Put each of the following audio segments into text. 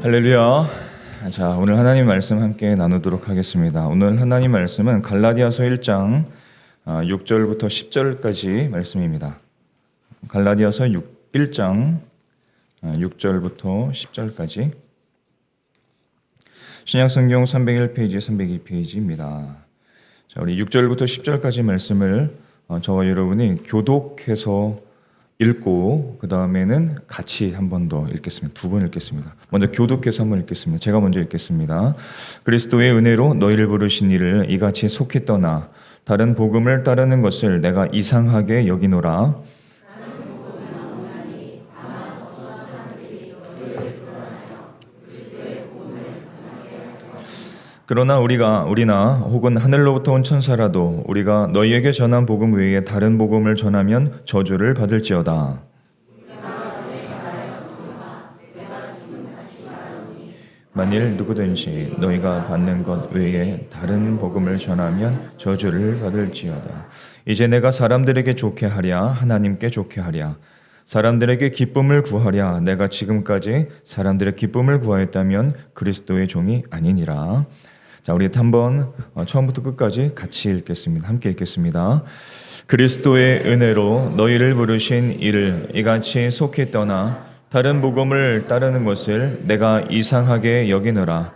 할렐루야. 자, 오늘 하나님 말씀 함께 나누도록 하겠습니다. 오늘 하나님 말씀은 갈라디아서 1장 6절부터 10절까지 말씀입니다. 갈라디아서 1장 6절부터 10절까지 신약성경 301페이지, 302페이지입니다. 자, 우리 6절부터 10절까지 말씀을 저와 여러분이 교독해서 읽고 그 다음에는 같이 한 번 더 읽겠습니다. 두 번 읽겠습니다. 먼저 교독해서 한번 읽겠습니다. 제가 먼저 읽겠습니다. 그리스도의 은혜로 너희를 부르신 이를 이같이 속히 떠나 다른 복음을 따르는 것을 내가 이상하게 여기노라. 그러나 우리나 혹은 하늘로부터 온 천사라도 우리가 너희에게 전한 복음 외에 다른 복음을 전하면 저주를 받을지어다. 만일 누구든지 너희가 받는 것 외에 다른 복음을 전하면 저주를 받을지어다. 이제 내가 사람들에게 좋게 하랴 하나님께 좋게 하랴 사람들에게 기쁨을 구하랴 내가 지금까지 사람들의 기쁨을 구하였다면 그리스도의 종이 아니니라. 자, 우리 한번 처음부터 끝까지 같이 읽겠습니다. 함께 읽겠습니다. 그리스도의 은혜로 너희를 부르신 이를 이같이 속히 떠나 다른 복음을 따르는 것을 내가 이상하게 여기노라.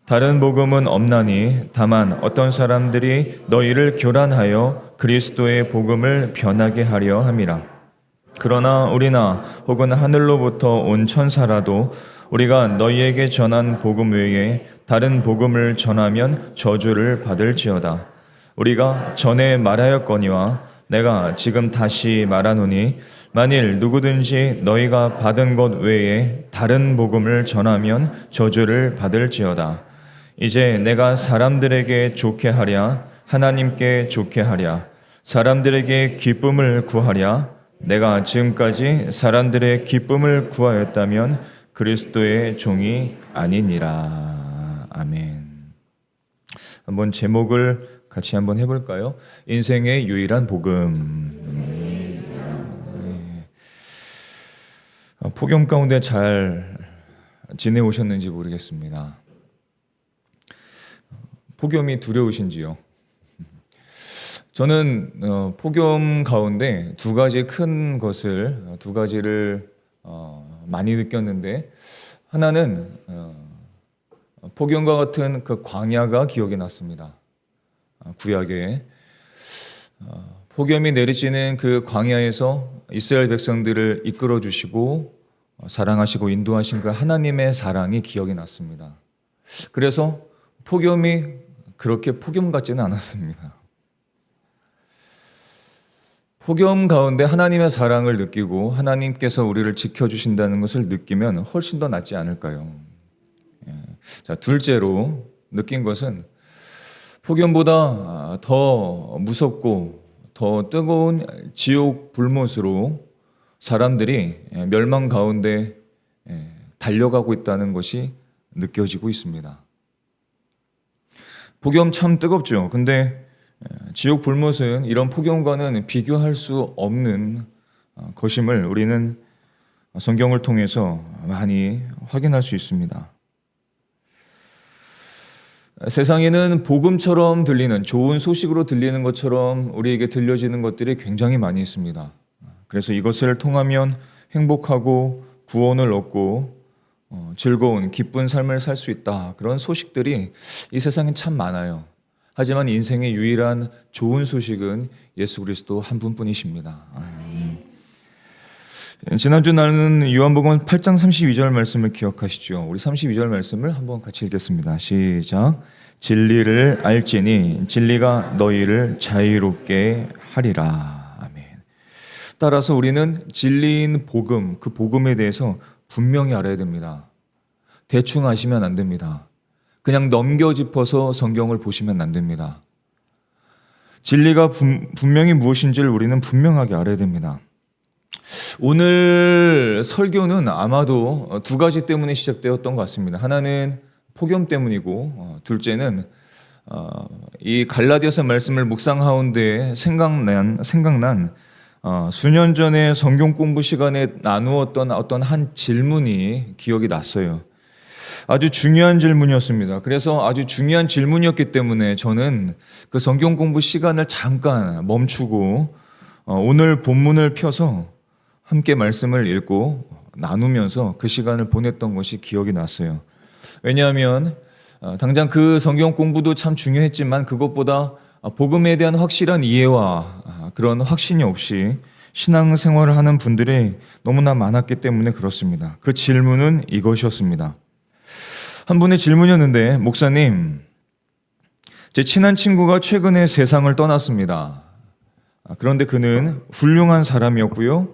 다른 복음은 없나니 다만 어떤 사람들이 너희를 교란하여 그리스도의 복음을 변하게 하려 함이라. 그러나 우리나 혹은 하늘로부터 온 천사라도 우리가 너희에게 전한 복음 외에 다른 복음을 전하면 저주를 받을지어다. 우리가 전에 말하였거니와 내가 지금 다시 말하노니 만일 누구든지 너희가 받은 것 외에 다른 복음을 전하면 저주를 받을지어다. 이제 내가 사람들에게 좋게 하랴 하나님께 좋게 하랴 사람들에게 기쁨을 구하랴 내가 지금까지 사람들의 기쁨을 구하였다면 그리스도의 종이 아니니라. 아멘. 한번 제목을 같이 한번 해볼까요? 인생의 유일한 복음. 폭염 가운데 잘 지내오셨는지 모르겠습니다. 폭염이 두려우신지요? 저는 폭염 가운데 두 가지를 많이 느꼈는데 하나는 폭염과 같은 그 광야가 기억이 났습니다. 구약에 폭염이 내리쬐는 그 광야에서 이스라엘 백성들을 이끌어 주시고 사랑하시고 인도하신 그 하나님의 사랑이 기억이 났습니다. 그래서 폭염이 그렇게 폭염 같지는 않았습니다. 폭염 가운데 하나님의 사랑을 느끼고 하나님께서 우리를 지켜주신다는 것을 느끼면 훨씬 더 낫지 않을까요? 자, 둘째로 느낀 것은 폭염보다 더 무섭고 더 뜨거운 지옥 불못으로 사람들이 멸망 가운데 달려가고 있다는 것이 느껴지고 있습니다. 폭염 참 뜨겁죠. 근데 지옥 불못은 이런 폭염과는 비교할 수 없는 것임을 우리는 성경을 통해서 많이 확인할 수 있습니다. 세상에는 복음처럼 들리는 좋은 소식으로 들리는 것처럼 우리에게 들려지는 것들이 굉장히 많이 있습니다. 그래서 이것을 통하면 행복하고 구원을 얻고 즐거운 기쁜 삶을 살 수 있다. 그런 소식들이 이 세상에 참 많아요. 하지만 인생의 유일한 좋은 소식은 예수 그리스도 한 분뿐이십니다. 지난주 나는 요한복음 8장 32절 말씀을 기억하시죠? 우리 32절 말씀을 한번 같이 읽겠습니다. 시작. 진리를 알지니 진리가 너희를 자유롭게 하리라. 아멘. 따라서 우리는 진리인 복음, 그 복음에 대해서 분명히 알아야 됩니다. 대충 아시면 안 됩니다. 그냥 넘겨짚어서 성경을 보시면 안 됩니다. 진리가 분명히 무엇인지를 우리는 분명하게 알아야 됩니다. 오늘 설교는 아마도 두 가지 때문에 시작되었던 것 같습니다. 하나는 폭염 때문이고 둘째는 이 갈라디아서 말씀을 묵상하운데 생각난 수년 전에 성경 공부 시간에 나누었던 어떤 한 질문이 기억이 났어요. 아주 중요한 질문이었습니다. 그래서 아주 중요한 질문이었기 때문에 저는 그 성경 공부 시간을 잠깐 멈추고 오늘 본문을 펴서 함께 말씀을 읽고 나누면서 그 시간을 보냈던 것이 기억이 났어요. 왜냐하면 당장 그 성경 공부도 참 중요했지만 그것보다 복음에 대한 확실한 이해와 그런 확신이 없이 신앙생활을 하는 분들이 너무나 많았기 때문에 그렇습니다. 그 질문은 이것이었습니다. 한 분의 질문이었는데, 목사님, 제 친한 친구가 최근에 세상을 떠났습니다. 그런데 그는 훌륭한 사람이었고요,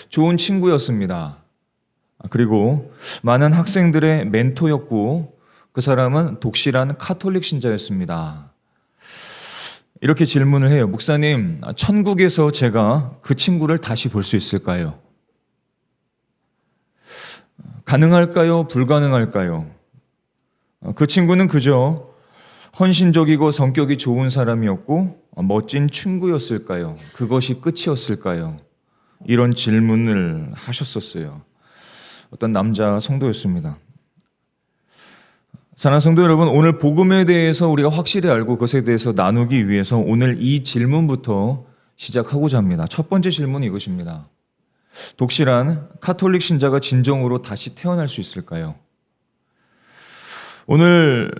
좋은 친구였습니다. 그리고 많은 학생들의 멘토였고, 그 사람은 독실한 카톨릭 신자였습니다. 이렇게 질문을 해요. 목사님, 천국에서 제가 그 친구를 다시 볼 수 있을까요? 가능할까요? 불가능할까요? 그 친구는 그저 헌신적이고 성격이 좋은 사람이었고 멋진 친구였을까요? 그것이 끝이었을까요? 이런 질문을 하셨었어요. 어떤 남자 성도였습니다. 사랑하는 성도 여러분, 오늘 복음에 대해서 우리가 확실히 알고 그것에 대해서 나누기 위해서 오늘 이 질문부터 시작하고자 합니다. 첫 번째 질문은 이것입니다. 독실한 카톨릭 신자가 진정으로 다시 태어날 수 있을까요? 오늘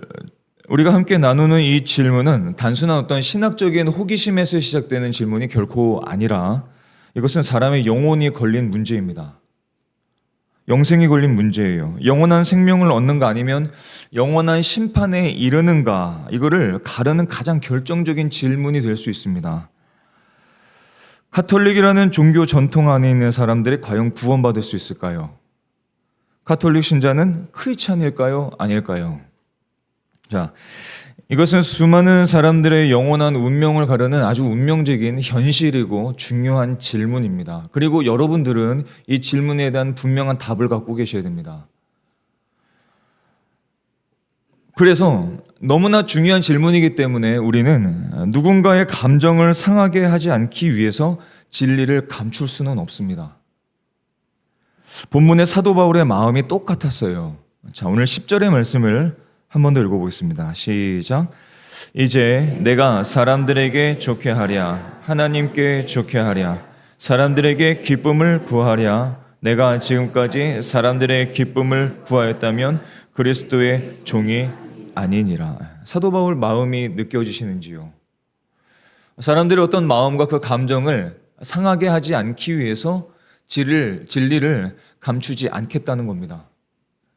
우리가 함께 나누는 이 질문은 단순한 어떤 신학적인 호기심에서 시작되는 질문이 결코 아니라 이것은 사람의 영혼이 걸린 문제입니다. 영생이 걸린 문제예요. 영원한 생명을 얻는가 아니면 영원한 심판에 이르는가, 이거를 가르는 가장 결정적인 질문이 될 수 있습니다. 카톨릭이라는 종교 전통 안에 있는 사람들이 과연 구원받을 수 있을까요? 카톨릭 신자는 크리스찬일까요? 아닐까요? 자, 이것은 수많은 사람들의 영원한 운명을 가르는 아주 운명적인 현실이고 중요한 질문입니다. 그리고 여러분들은 이 질문에 대한 분명한 답을 갖고 계셔야 됩니다. 그래서 너무나 중요한 질문이기 때문에 우리는 누군가의 감정을 상하게 하지 않기 위해서 진리를 감출 수는 없습니다. 본문의 사도 바울의 마음이 똑같았어요. 자, 오늘 10절의 말씀을 한 번 더 읽어보겠습니다. 시작. 이제 내가 사람들에게 좋게 하랴, 하나님께 좋게 하랴, 사람들에게 기쁨을 구하랴. 내가 지금까지 사람들의 기쁨을 구하였다면 그리스도의 종이 아니니라. 사도 바울 마음이 느껴지시는지요? 사람들의 어떤 마음과 그 감정을 상하게 하지 않기 위해서 진리를 감추지 않겠다는 겁니다.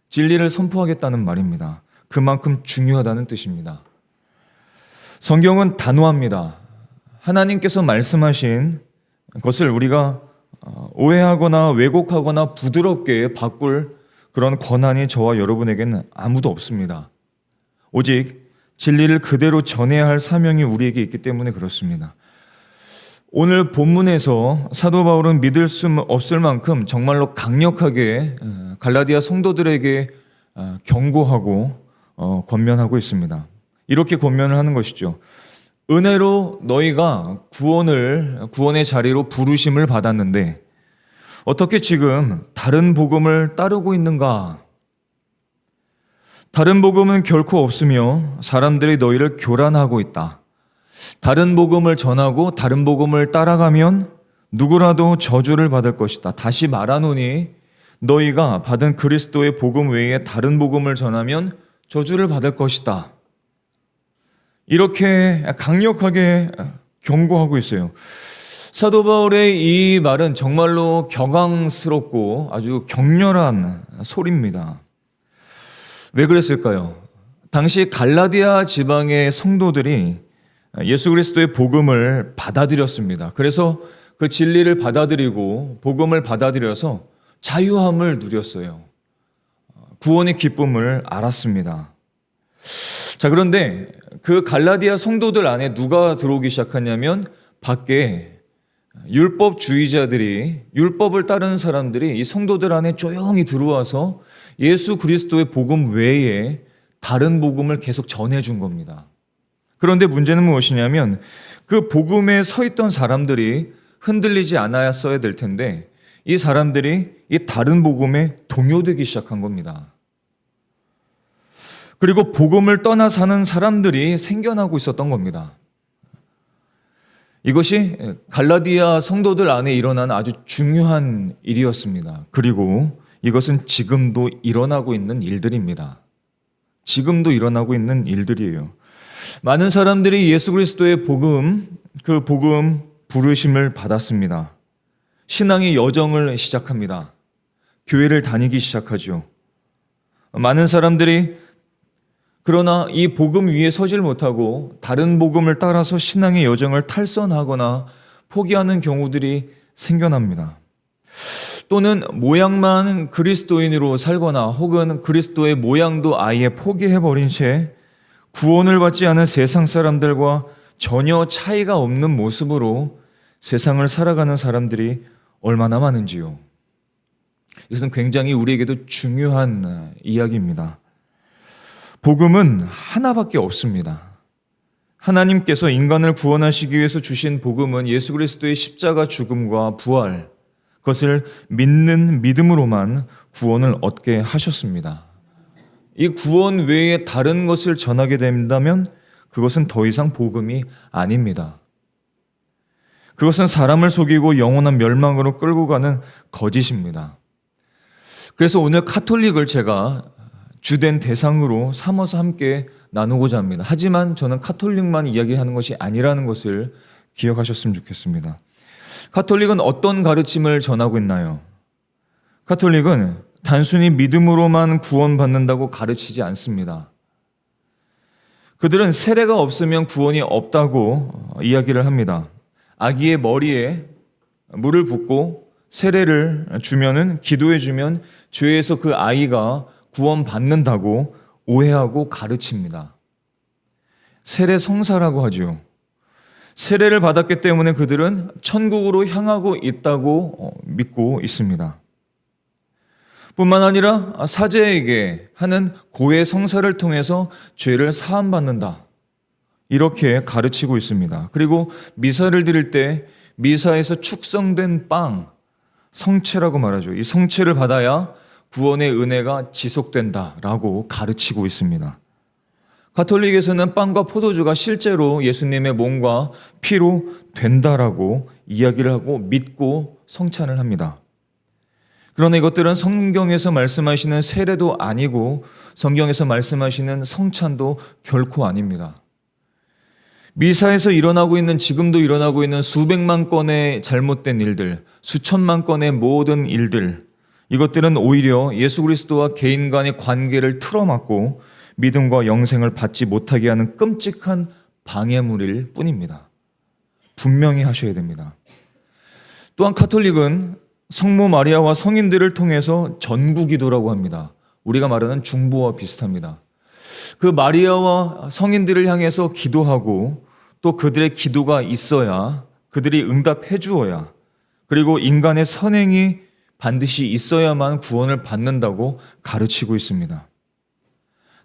진리를 선포하겠다는 말입니다. 그만큼 중요하다는 뜻입니다. 성경은 단호합니다. 하나님께서 말씀하신 것을 우리가 오해하거나 왜곡하거나 부드럽게 바꿀 그런 권한이 저와 여러분에게는 아무도 없습니다. 오직 진리를 그대로 전해야 할 사명이 우리에게 있기 때문에 그렇습니다. 오늘 본문에서 사도 바울은 믿을 수 없을 만큼 정말로 강력하게 갈라디아 성도들에게 경고하고 권면하고 있습니다. 이렇게 권면을 하는 것이죠. 은혜로 너희가 구원의 자리로 부르심을 받았는데 어떻게 지금 다른 복음을 따르고 있는가? 다른 복음은 결코 없으며 사람들이 너희를 교란하고 있다. 다른 복음을 전하고 다른 복음을 따라가면 누구라도 저주를 받을 것이다. 다시 말하노니 너희가 받은 그리스도의 복음 외에 다른 복음을 전하면 저주를 받을 것이다. 이렇게 강력하게 경고하고 있어요. 사도 바울의 이 말은 정말로 격앙스럽고 아주 격렬한 소리입니다. 왜 그랬을까요? 당시 갈라디아 지방의 성도들이 예수 그리스도의 복음을 받아들였습니다. 그래서 그 진리를 받아들이고 복음을 받아들여서 자유함을 누렸어요. 구원의 기쁨을 알았습니다. 자, 그런데 그 갈라디아 성도들 안에 누가 들어오기 시작하냐면 밖에 율법주의자들이, 율법을 따르는 사람들이 이 성도들 안에 조용히 들어와서 예수 그리스도의 복음 외에 다른 복음을 계속 전해준 겁니다. 그런데 문제는 무엇이냐면 그 복음에 서 있던 사람들이 흔들리지 않았어야 될 텐데 이 사람들이 이 다른 복음에 동요되기 시작한 겁니다. 그리고 복음을 떠나 사는 사람들이 생겨나고 있었던 겁니다. 이것이 갈라디아 성도들 안에 일어난 아주 중요한 일이었습니다. 그리고 이것은 지금도 일어나고 있는 일들입니다. 지금도 일어나고 있는 일들이에요. 많은 사람들이 예수 그리스도의 복음, 그 복음 부르심을 받았습니다. 신앙의 여정을 시작합니다. 교회를 다니기 시작하죠. 많은 사람들이 그러나 이 복음 위에 서질 못하고 다른 복음을 따라서 신앙의 여정을 탈선하거나 포기하는 경우들이 생겨납니다. 또는 모양만 그리스도인으로 살거나 혹은 그리스도의 모양도 아예 포기해버린 채 구원을 받지 않은 세상 사람들과 전혀 차이가 없는 모습으로 세상을 살아가는 사람들이 얼마나 많은지요. 이것은 굉장히 우리에게도 중요한 이야기입니다. 복음은 하나밖에 없습니다. 하나님께서 인간을 구원하시기 위해서 주신 복음은 예수 그리스도의 십자가 죽음과 부활, 그것을 믿는 믿음으로만 구원을 얻게 하셨습니다. 이 구원 외에 다른 것을 전하게 된다면 그것은 더 이상 복음이 아닙니다. 그것은 사람을 속이고 영원한 멸망으로 끌고 가는 거짓입니다. 그래서 오늘 카톨릭을 제가 주된 대상으로 삼아서 함께 나누고자 합니다. 하지만 저는 카톨릭만 이야기하는 것이 아니라는 것을 기억하셨으면 좋겠습니다. 카톨릭은 어떤 가르침을 전하고 있나요? 카톨릭은 단순히 믿음으로만 구원받는다고 가르치지 않습니다. 그들은 세례가 없으면 구원이 없다고 이야기를 합니다. 아기의 머리에 물을 붓고 세례를 주면은, 기도해 주면 죄에서 그 아이가 구원받는다고 오해하고 가르칩니다. 세례 성사라고 하죠. 세례를 받았기 때문에 그들은 천국으로 향하고 있다고 믿고 있습니다. 뿐만 아니라 사제에게 하는 고해 성사를 통해서 죄를 사함받는다, 이렇게 가르치고 있습니다. 그리고 미사를 드릴 때 미사에서 축성된 빵, 성체라고 말하죠. 이 성체를 받아야 구원의 은혜가 지속된다라고 가르치고 있습니다. 가톨릭에서는 빵과 포도주가 실제로 예수님의 몸과 피로 된다라고 이야기를 하고 믿고 성찬을 합니다. 그러나 이것들은 성경에서 말씀하시는 세례도 아니고 성경에서 말씀하시는 성찬도 결코 아닙니다. 미사에서 일어나고 있는, 지금도 일어나고 있는 수백만 건의 잘못된 일들, 수천만 건의 모든 일들, 이것들은 오히려 예수 그리스도와 개인 간의 관계를 틀어막고 믿음과 영생을 받지 못하게 하는 끔찍한 방해물일 뿐입니다. 분명히 하셔야 됩니다. 또한 카톨릭은 성모 마리아와 성인들을 통해서 전구기도라고 합니다. 우리가 말하는 중보와 비슷합니다. 그 마리아와 성인들을 향해서 기도하고 또 그들의 기도가 있어야, 그들이 응답해 주어야, 그리고 인간의 선행이 반드시 있어야만 구원을 받는다고 가르치고 있습니다.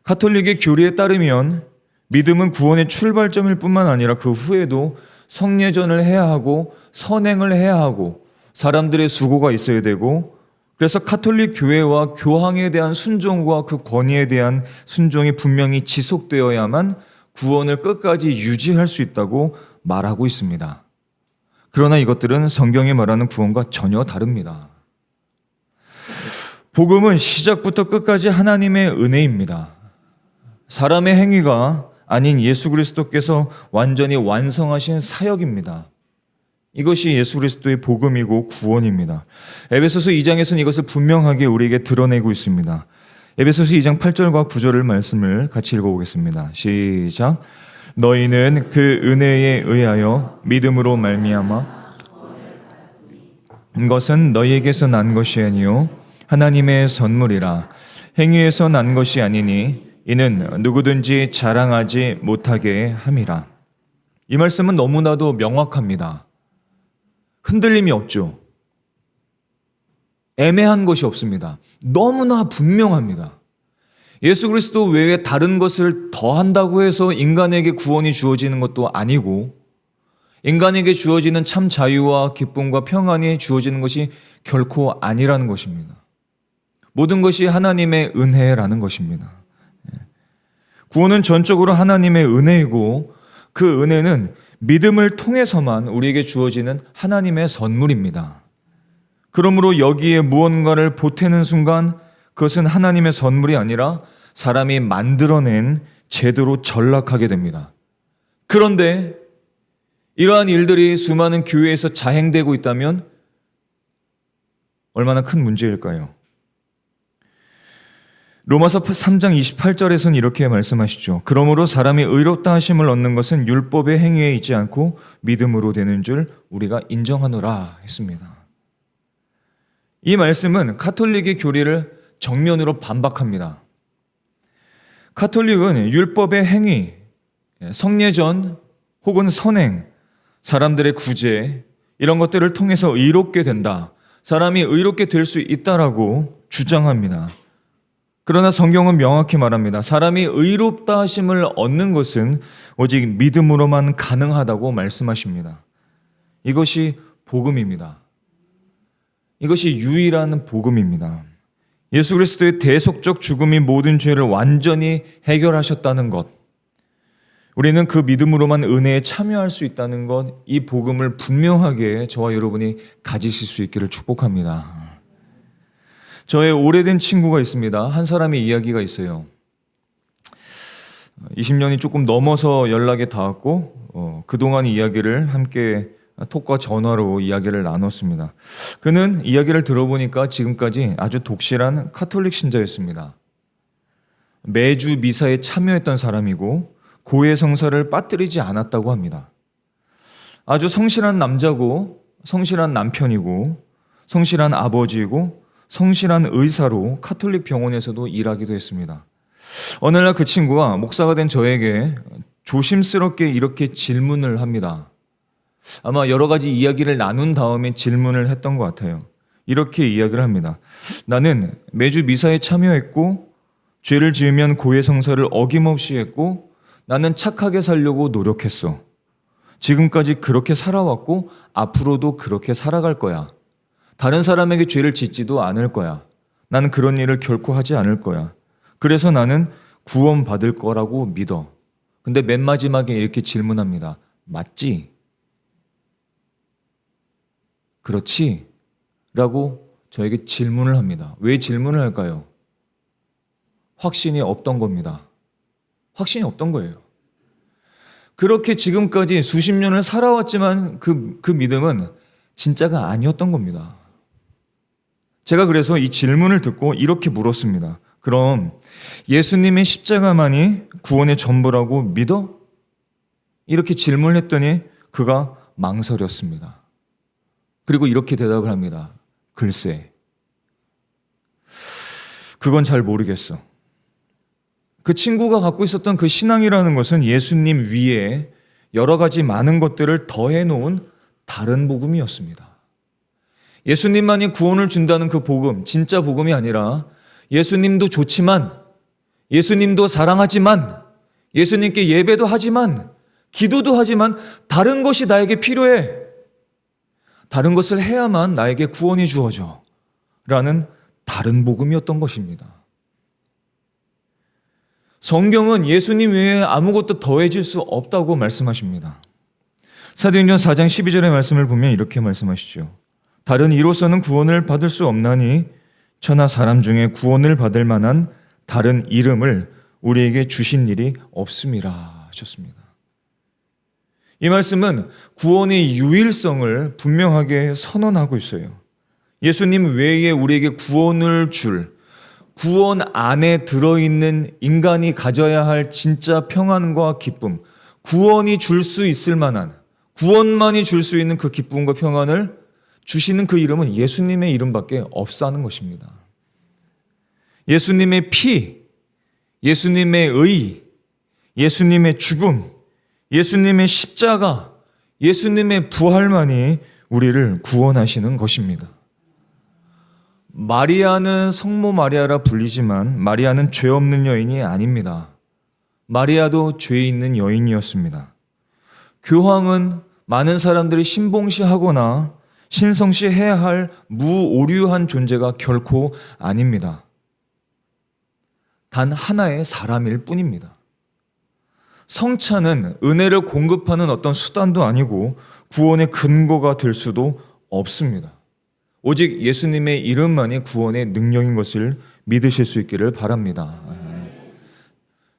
가톨릭의 교리에 따르면 믿음은 구원의 출발점일 뿐만 아니라 그 후에도 성례전을 해야 하고 선행을 해야 하고 사람들의 수고가 있어야 되고, 그래서 가톨릭 교회와 교황에 대한 순종과 그 권위에 대한 순종이 분명히 지속되어야만 구원을 끝까지 유지할 수 있다고 말하고 있습니다. 그러나 이것들은 성경이 말하는 구원과 전혀 다릅니다. 복음은 시작부터 끝까지 하나님의 은혜입니다. 사람의 행위가 아닌 예수 그리스도께서 완전히 완성하신 사역입니다. 이것이 예수 그리스도의 복음이고 구원입니다. 에베소서 2장에서는 이것을 분명하게 우리에게 드러내고 있습니다. 에베소서 2장 8절과 9절을 말씀을 같이 읽어보겠습니다. 시작. 너희는 그 은혜에 의하여 믿음으로 말미암아 것은 너희에게서 난 것이 아니요 하나님의 선물이라. 행위에서 난 것이 아니니 이는 누구든지 자랑하지 못하게 함이라. 이 말씀은 너무나도 명확합니다. 흔들림이 없죠. 애매한 것이 없습니다. 너무나 분명합니다. 예수 그리스도 외에 다른 것을 더한다고 해서 인간에게 구원이 주어지는 것도 아니고, 인간에게 주어지는 참 자유와 기쁨과 평안이 주어지는 것이 결코 아니라는 것입니다. 모든 것이 하나님의 은혜라는 것입니다. 구원은 전적으로 하나님의 은혜이고 그 은혜는 믿음을 통해서만 우리에게 주어지는 하나님의 선물입니다. 그러므로 여기에 무언가를 보태는 순간 그것은 하나님의 선물이 아니라 사람이 만들어낸 제도로 전락하게 됩니다. 그런데 이러한 일들이 수많은 교회에서 자행되고 있다면 얼마나 큰 문제일까요? 로마서 3장 28절에서는 이렇게 말씀하시죠. 그러므로 사람이 의롭다 하심을 얻는 것은 율법의 행위에 있지 않고 믿음으로 되는 줄 우리가 인정하노라 했습니다. 이 말씀은 가톨릭의 교리를 정면으로 반박합니다. 가톨릭은 율법의 행위, 성례전 혹은 선행, 사람들의 구제 이런 것들을 통해서 의롭게 된다. 사람이 의롭게 될 수 있다라고 주장합니다. 그러나 성경은 명확히 말합니다. 사람이 의롭다 하심을 얻는 것은 오직 믿음으로만 가능하다고 말씀하십니다. 이것이 복음입니다. 이것이 유일한 복음입니다. 예수 그리스도의 대속적 죽음이 모든 죄를 완전히 해결하셨다는 것, 우리는 그 믿음으로만 은혜에 참여할 수 있다는 것, 이 복음을 분명하게 저와 여러분이 가지실 수 있기를 축복합니다. 저의 오래된 친구가 있습니다. 한 사람의 이야기가 있어요. 20년이 조금 넘어서 연락이 닿았고 그동안 이야기를 함께 톡과 전화로 이야기를 나눴습니다. 그는 이야기를 들어보니까 지금까지 아주 독실한 카톨릭 신자였습니다. 매주 미사에 참여했던 사람이고 고해 성사를 빠뜨리지 않았다고 합니다. 아주 성실한 남자고 성실한 남편이고 성실한 아버지이고 성실한 의사로 카톨릭 병원에서도 일하기도 했습니다. 어느 날 그 친구가 목사가 된 저에게 조심스럽게 이렇게 질문을 합니다. 아마 여러 가지 이야기를 나눈 다음에 질문을 했던 것 같아요. 이렇게 이야기를 합니다. 나는 매주 미사에 참여했고 죄를 지으면 고해 성사를 어김없이 했고 나는 착하게 살려고 노력했어. 지금까지 그렇게 살아왔고 앞으로도 그렇게 살아갈 거야. 다른 사람에게 죄를 짓지도 않을 거야. 나는 그런 일을 결코 하지 않을 거야. 그래서 나는 구원받을 거라고 믿어. 근데 맨 마지막에 이렇게 질문합니다. 맞지? 그렇지? 라고 저에게 질문을 합니다. 왜 질문을 할까요? 확신이 없던 겁니다. 확신이 없던 거예요. 그렇게 지금까지 수십 년을 살아왔지만 그 믿음은 진짜가 아니었던 겁니다. 제가 그래서 이 질문을 듣고 이렇게 물었습니다. 그럼 예수님의 십자가만이 구원의 전부라고 믿어? 이렇게 질문을 했더니 그가 망설였습니다. 그리고 이렇게 대답을 합니다. 글쎄, 그건 잘 모르겠어. 그 친구가 갖고 있었던 그 신앙이라는 것은 예수님 위에 여러 가지 많은 것들을 더해 놓은 다른 복음이었습니다. 예수님만이 구원을 준다는 그 복음, 진짜 복음이 아니라 예수님도 좋지만, 예수님도 사랑하지만, 예수님께 예배도 하지만, 기도도 하지만 다른 것이 나에게 필요해. 다른 것을 해야만 나에게 구원이 주어져. 라는 다른 복음이었던 것입니다. 성경은 예수님 외에 아무것도 더해질 수 없다고 말씀하십니다. 사도행전 4장 12절의 말씀을 보면 이렇게 말씀하시죠. 다른 이로서는 구원을 받을 수 없나니 천하 사람 중에 구원을 받을 만한 다른 이름을 우리에게 주신 일이 없음이라 하셨습니다. 이 말씀은 구원의 유일성을 분명하게 선언하고 있어요. 예수님 외에 우리에게 구원을 줄, 구원 안에 들어있는 인간이 가져야 할 진짜 평안과 기쁨, 구원이 줄 수 있을 만한, 구원만이 줄 수 있는 그 기쁨과 평안을 주시는 그 이름은 예수님의 이름밖에 없다는 것입니다. 예수님의 피, 예수님의 의, 예수님의 죽음, 예수님의 십자가, 예수님의 부활만이 우리를 구원하시는 것입니다. 마리아는 성모 마리아라 불리지만 마리아는 죄 없는 여인이 아닙니다. 마리아도 죄 있는 여인이었습니다. 교황은 많은 사람들이 신봉시하거나 신성시해야 할 무오류한 존재가 결코 아닙니다. 단 하나의 사람일 뿐입니다. 성찬은 은혜를 공급하는 어떤 수단도 아니고 구원의 근거가 될 수도 없습니다. 오직 예수님의 이름만이 구원의 능력인 것을 믿으실 수 있기를 바랍니다.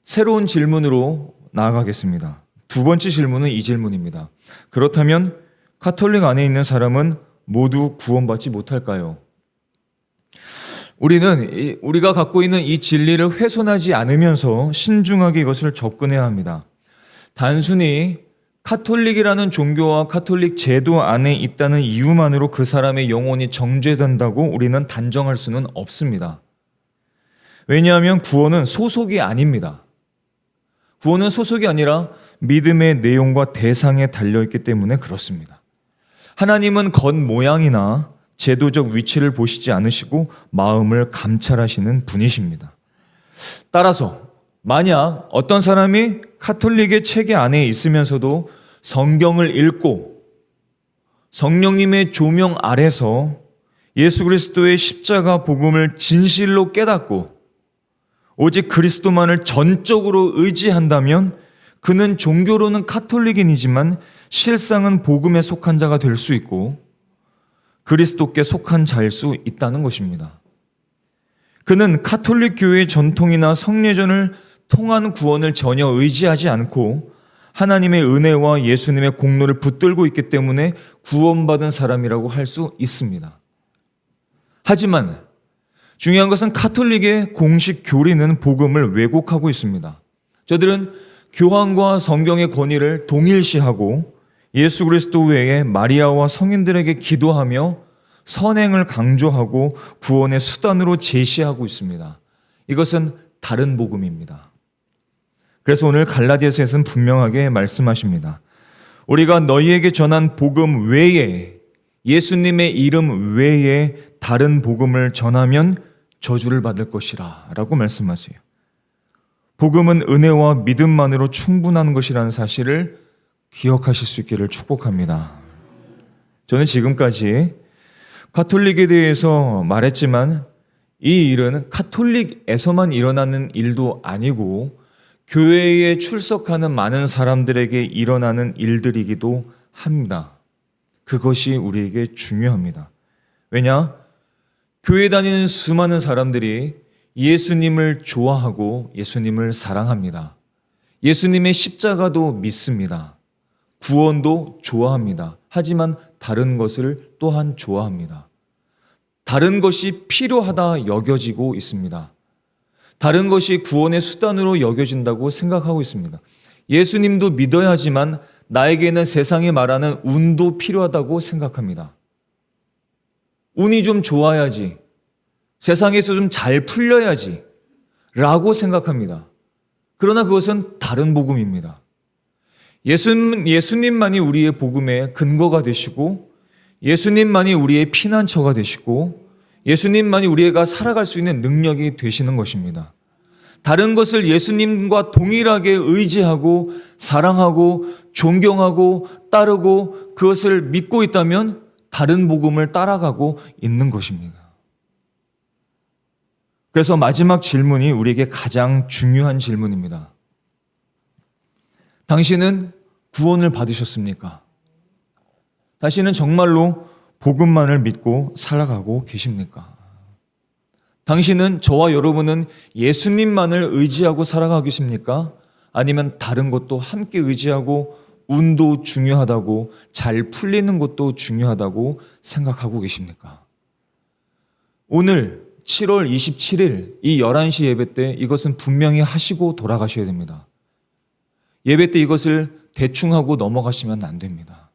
새로운 질문으로 나아가겠습니다. 두 번째 질문은 이 질문입니다. 그렇다면 가톨릭 안에 있는 사람은 모두 구원받지 못할까요? 우리가 갖고 있는 이 진리를 훼손하지 않으면서 신중하게 이것을 접근해야 합니다. 단순히 카톨릭이라는 종교와 카톨릭 제도 안에 있다는 이유만으로 그 사람의 영혼이 정죄된다고 우리는 단정할 수는 없습니다. 왜냐하면 구원은 소속이 아닙니다. 구원은 소속이 아니라 믿음의 내용과 대상에 달려있기 때문에 그렇습니다. 하나님은 겉모양이나 제도적 위치를 보시지 않으시고 마음을 감찰하시는 분이십니다. 따라서 만약 어떤 사람이 카톨릭의 체계 안에 있으면서도 성경을 읽고 성령님의 조명 아래서 예수 그리스도의 십자가 복음을 진실로 깨닫고 오직 그리스도만을 전적으로 의지한다면 그는 종교로는 카톨릭인이지만 실상은 복음에 속한 자가 될 수 있고 그리스도께 속한 자일 수 있다는 것입니다. 그는 카톨릭 교회의 전통이나 성례전을 통한 구원을 전혀 의지하지 않고 하나님의 은혜와 예수님의 공로를 붙들고 있기 때문에 구원받은 사람이라고 할 수 있습니다. 하지만 중요한 것은 카톨릭의 공식 교리는 복음을 왜곡하고 있습니다. 저들은 교황과 성경의 권위를 동일시하고 예수 그리스도 외에 마리아와 성인들에게 기도하며 선행을 강조하고 구원의 수단으로 제시하고 있습니다. 이것은 다른 복음입니다. 그래서 오늘 갈라디아서에서는 분명하게 말씀하십니다. 우리가 너희에게 전한 복음 외에 예수님의 이름 외에 다른 복음을 전하면 저주를 받을 것이라 라고 말씀하세요. 복음은 은혜와 믿음만으로 충분한 것이라는 사실을 기억하실 수 있기를 축복합니다. 저는 지금까지 가톨릭에 대해서 말했지만 이 일은 가톨릭에서만 일어나는 일도 아니고 교회에 출석하는 많은 사람들에게 일어나는 일들이기도 합니다. 그것이 우리에게 중요합니다. 왜냐? 교회 다니는 수많은 사람들이 예수님을 좋아하고 예수님을 사랑합니다. 예수님의 십자가도 믿습니다. 구원도 좋아합니다. 하지만 다른 것을 또한 좋아합니다. 다른 것이 필요하다 여겨지고 있습니다. 다른 것이 구원의 수단으로 여겨진다고 생각하고 있습니다. 예수님도 믿어야 하지만 나에게는 세상이 말하는 운도 필요하다고 생각합니다. 운이 좀 좋아야지, 세상에서 좀 잘 풀려야지 라고 생각합니다. 그러나 그것은 다른 복음입니다. 예수님만이 우리의 복음의 근거가 되시고 예수님만이 우리의 피난처가 되시고 예수님만이 우리가 살아갈 수 있는 능력이 되시는 것입니다. 다른 것을 예수님과 동일하게 의지하고 사랑하고 존경하고 따르고 그것을 믿고 있다면 다른 복음을 따라가고 있는 것입니다. 그래서 마지막 질문이 우리에게 가장 중요한 질문입니다. 당신은 구원을 받으셨습니까? 당신은 정말로 복음만을 믿고 살아가고 계십니까? 당신은 저와 여러분은 예수님만을 의지하고 살아가고 계십니까? 아니면 다른 것도 함께 의지하고 운도 중요하다고 잘 풀리는 것도 중요하다고 생각하고 계십니까? 오늘 7월 27일 이 11시 예배 때 이것은 분명히 하시고 돌아가셔야 됩니다. 예배 때 이것을 대충 하고 넘어가시면 안 됩니다.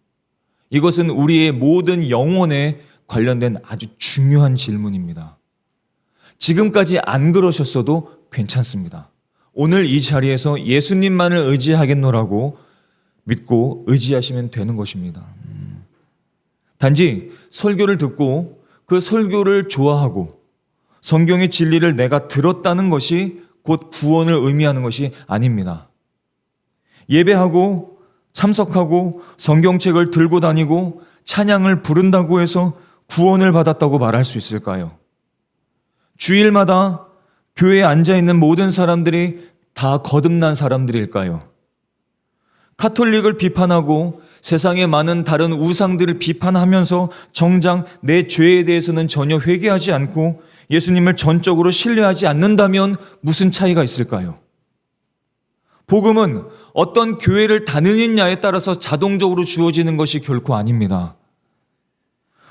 이것은 우리의 모든 영혼에 관련된 아주 중요한 질문입니다. 지금까지 안 그러셨어도 괜찮습니다. 오늘 이 자리에서 예수님만을 의지하겠노라고 믿고 의지하시면 되는 것입니다. 단지 설교를 듣고 그 설교를 좋아하고 성경의 진리를 내가 들었다는 것이 곧 구원을 의미하는 것이 아닙니다. 예배하고 참석하고 성경책을 들고 다니고 찬양을 부른다고 해서 구원을 받았다고 말할 수 있을까요? 주일마다 교회에 앉아있는 모든 사람들이 다 거듭난 사람들일까요? 카톨릭을 비판하고 세상의 많은 다른 우상들을 비판하면서 정작 내 죄에 대해서는 전혀 회개하지 않고 예수님을 전적으로 신뢰하지 않는다면 무슨 차이가 있을까요? 복음은 어떤 교회를 다니느냐에 따라서 자동적으로 주어지는 것이 결코 아닙니다.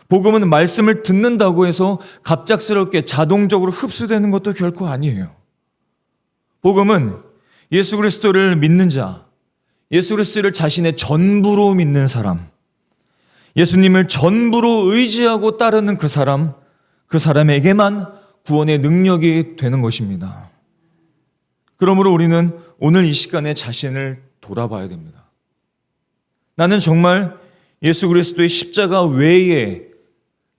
복음은 말씀을 듣는다고 해서 갑작스럽게 자동적으로 흡수되는 것도 결코 아니에요. 복음은 예수 그리스도를 믿는 자, 예수 그리스도를 자신의 전부로 믿는 사람, 예수님을 전부로 의지하고 따르는 그 사람에게만 구원의 능력이 되는 것입니다. 그러므로 우리는 오늘 이 시간에 자신을 돌아봐야 됩니다. 나는 정말 예수 그리스도의 십자가 외에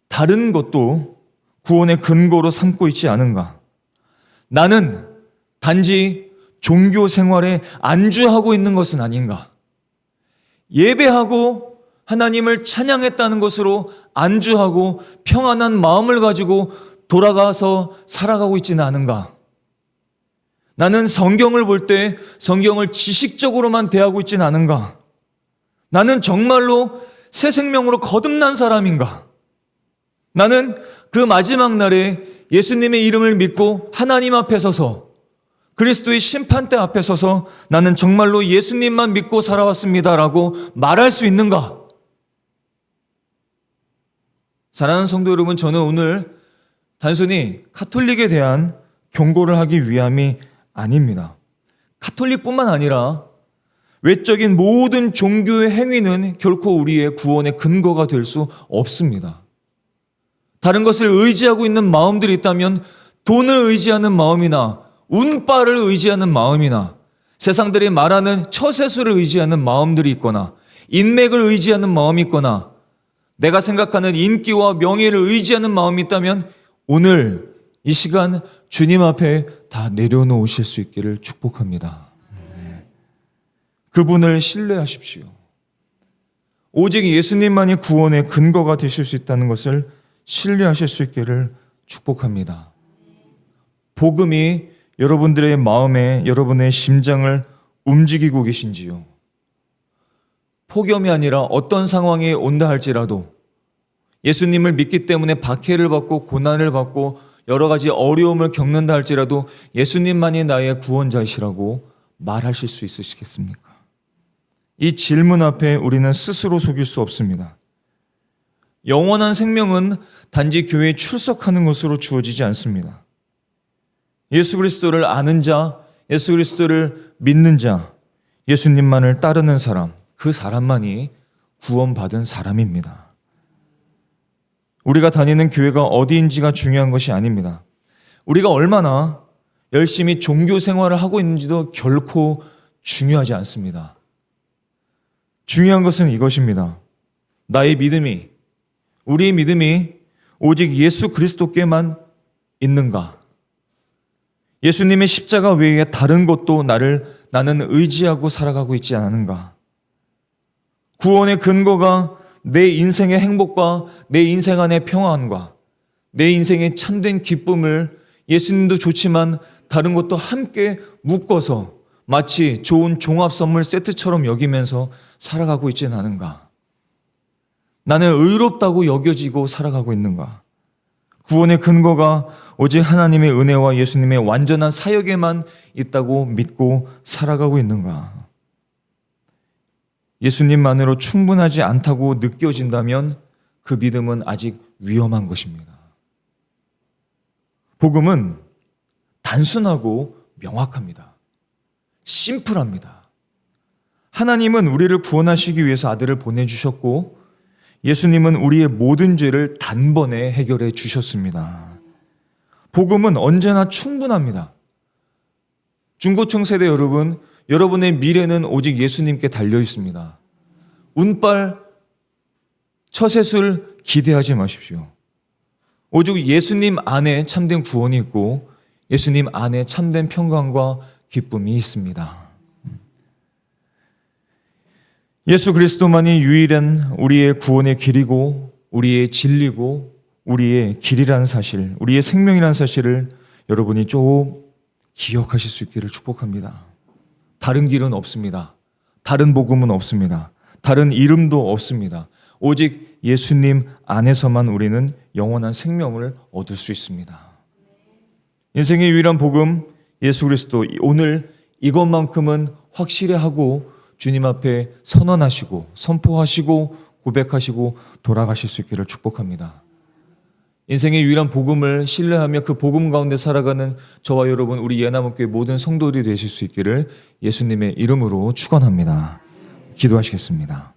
다른 것도 구원의 근거로 삼고 있지 않은가? 나는 단지 종교 생활에 안주하고 있는 것은 아닌가? 예배하고 하나님을 찬양했다는 것으로 안주하고 평안한 마음을 가지고 돌아가서 살아가고 있지는 않은가? 나는 성경을 볼 때 성경을 지식적으로만 대하고 있지는 않은가? 나는 정말로 새 생명으로 거듭난 사람인가? 나는 그 마지막 날에 예수님의 이름을 믿고 하나님 앞에 서서 그리스도의 심판대 앞에 서서 나는 정말로 예수님만 믿고 살아왔습니다라고 말할 수 있는가? 사랑하는 성도 여러분, 저는 오늘 단순히 카톨릭에 대한 경고를 하기 위함이 아닙니다. 카톨릭뿐만 아니라 외적인 모든 종교의 행위는 결코 우리의 구원의 근거가 될 수 없습니다. 다른 것을 의지하고 있는 마음들이 있다면 돈을 의지하는 마음이나 운빨을 의지하는 마음이나 세상들이 말하는 처세술을 의지하는 마음들이 있거나 인맥을 의지하는 마음이 있거나 내가 생각하는 인기와 명예를 의지하는 마음이 있다면 오늘 이 시간 주님 앞에 다 내려놓으실 수 있기를 축복합니다. 그분을 신뢰하십시오. 오직 예수님만이 구원의 근거가 되실 수 있다는 것을 신뢰하실 수 있기를 축복합니다. 복음이 여러분들의 마음에 여러분의 심장을 움직이고 계신지요? 폭염이 아니라 어떤 상황이 온다 할지라도 예수님을 믿기 때문에 박해를 받고 고난을 받고 여러 가지 어려움을 겪는다 할지라도 예수님만이 나의 구원자이시라고 말하실 수 있으시겠습니까? 이 질문 앞에 우리는 스스로 속일 수 없습니다. 영원한 생명은 단지 교회에 출석하는 것으로 주어지지 않습니다. 예수 그리스도를 아는 자, 예수 그리스도를 믿는 자, 예수님만을 따르는 사람, 그 사람만이 구원받은 사람입니다. 우리가 다니는 교회가 어디인지가 중요한 것이 아닙니다. 우리가 얼마나 열심히 종교 생활을 하고 있는지도 결코 중요하지 않습니다. 중요한 것은 이것입니다. 나의 믿음이, 우리의 믿음이 오직 예수 그리스도께만 있는가? 예수님의 십자가 외에 다른 것도 나는 의지하고 살아가고 있지 않은가? 구원의 근거가 내 인생의 행복과 내 인생 안의 평안과 내 인생의 참된 기쁨을 예수님도 좋지만 다른 것도 함께 묶어서 마치 좋은 종합 선물 세트처럼 여기면서 살아가고 있지는 않은가? 나는 의롭다고 여겨지고 살아가고 있는가? 구원의 근거가 오직 하나님의 은혜와 예수님의 완전한 사역에만 있다고 믿고 살아가고 있는가? 예수님만으로 충분하지 않다고 느껴진다면 그 믿음은 아직 위험한 것입니다. 복음은 단순하고 명확합니다. 심플합니다. 하나님은 우리를 구원하시기 위해서 아들을 보내주셨고 예수님은 우리의 모든 죄를 단번에 해결해 주셨습니다. 복음은 언제나 충분합니다. 중고층 세대 여러분, 여러분의 미래는 오직 예수님께 달려 있습니다. 운빨, 처세술 기대하지 마십시오. 오직 예수님 안에 참된 구원이 있고 예수님 안에 참된 평강과 기쁨이 있습니다. 예수 그리스도만이 유일한 우리의 구원의 길이고 우리의 진리고 우리의 길이라는 사실, 우리의 생명이라는 사실을 여러분이 좀 기억하실 수 있기를 축복합니다. 다른 길은 없습니다. 다른 복음은 없습니다. 다른 이름도 없습니다. 오직 예수님 안에서만 우리는 영원한 생명을 얻을 수 있습니다. 인생의 유일한 복음 예수 그리스도, 오늘 이것만큼은 확실히 하고 주님 앞에 선언하시고 선포하시고 고백하시고 돌아가실 수 있기를 축복합니다. 인생의 유일한 복음을 신뢰하며 그 복음 가운데 살아가는 저와 여러분, 우리 예나문교회 모든 성도들이 되실 수 있기를 예수님의 이름으로 축원합니다. 기도하시겠습니다.